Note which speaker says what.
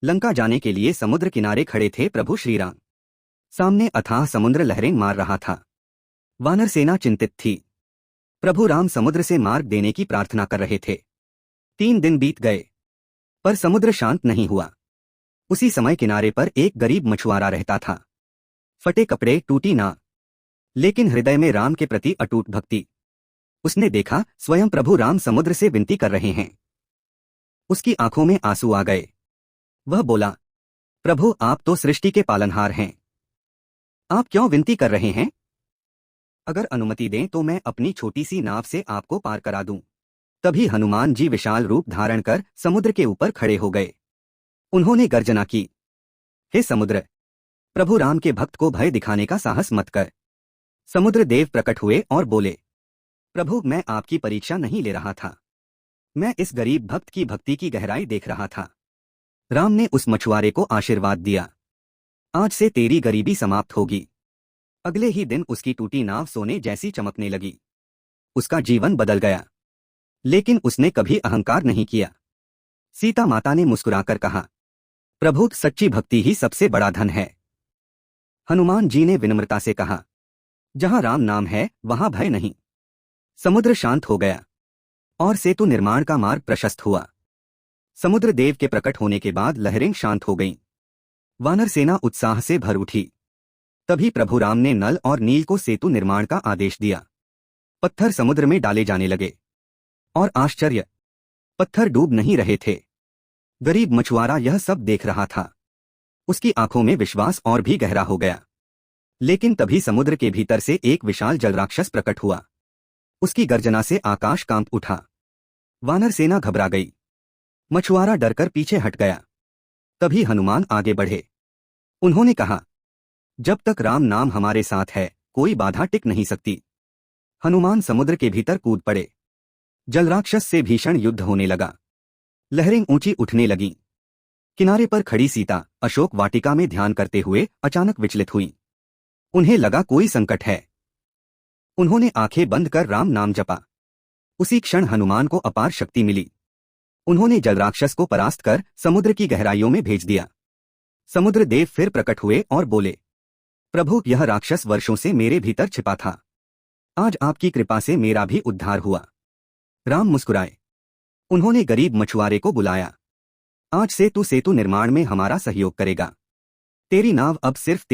Speaker 1: लंका जाने के लिए समुद्र किनारे खड़े थे प्रभु श्रीराम। सामने अथाह समुद्र लहरें मार रहा था। वानर सेना चिंतित थी। प्रभु राम समुद्र से मार्ग देने की प्रार्थना कर रहे थे। 3 दिन बीत गए, पर समुद्र शांत नहीं हुआ। उसी समय किनारे पर एक गरीब मछुआरा रहता था। फटे कपड़े, टूटी नाव, लेकिन हृदय में राम के प्रति अटूट भक्ति। उसने देखा स्वयं प्रभु राम समुद्र से विनती कर रहे हैं। उसकी आंखों में आंसू आ गए। वह बोला, प्रभु आप तो सृष्टि के पालनहार हैं, आप क्यों विनती कर रहे हैं? अगर अनुमति दें तो मैं अपनी छोटी सी नाव से आपको पार करा दूं। तभी हनुमान जी विशाल रूप धारण कर समुद्र के ऊपर खड़े हो गए। उन्होंने गर्जना की, हे समुद्र, प्रभु राम के भक्त को भय दिखाने का साहस मत कर। समुद्र देव प्रकट हुए और बोले, प्रभु मैं आपकी परीक्षा नहीं ले रहा था, मैं इस गरीब भक्त की भक्ति की गहराई देख रहा था। राम ने उस मछुआरे को आशीर्वाद दिया, आज से तेरी गरीबी समाप्त होगी। अगले ही दिन उसकी टूटी नाव सोने जैसी चमकने लगी। उसका जीवन बदल गया, लेकिन उसने कभी अहंकार नहीं किया। सीता माता ने मुस्कुराकर कहा, प्रभु सच्ची भक्ति ही सबसे बड़ा धन है। हनुमान जी ने विनम्रता से कहा, जहां राम नाम है वहां भय नहीं। समुद्र शांत हो गया और सेतु निर्माण का मार्ग प्रशस्त हुआ। समुद्र देव के प्रकट होने के बाद लहरें शांत हो गईं। वानर सेना उत्साह से भर उठी। तभी प्रभु राम ने नल और नील को सेतु निर्माण का आदेश दिया। पत्थर समुद्र में डाले जाने लगे और आश्चर्य, पत्थर डूब नहीं रहे थे। गरीब मछुआरा यह सब देख रहा था। उसकी आंखों में विश्वास और भी गहरा हो गया। लेकिन तभी समुद्र के भीतर से एक विशाल जलराक्षस प्रकट हुआ। उसकी गर्जना से आकाश कांप उठा। वानर सेना घबरा गई। मछुआरा डरकर पीछे हट गया। तभी हनुमान आगे बढ़े। उन्होंने कहा, जब तक राम नाम हमारे साथ है कोई बाधा टिक नहीं सकती। हनुमान समुद्र के भीतर कूद पड़े। जलराक्षस से भीषण युद्ध होने लगा। लहरें ऊंची उठने लगीं। किनारे पर खड़ी सीता अशोक वाटिका में ध्यान करते हुए अचानक विचलित हुई। उन्हें लगा कोई संकट है। उन्होंने आंखें बंद कर राम नाम जपा। उसी क्षण हनुमान को अपार शक्ति मिली। उन्होंने जलराक्षस को परास्त कर समुद्र की गहराइयों में भेज दिया। समुद्र देव फिर प्रकट हुए और बोले, प्रभु यह राक्षस वर्षों से मेरे भीतर छिपा था, आज आपकी कृपा से मेरा भी उद्धार हुआ। राम मुस्कुराए। उन्होंने गरीब मछुआरे को बुलाया, आज से तू सेतु निर्माण में हमारा सहयोग करेगा। तेरी नाव अब सिर्फ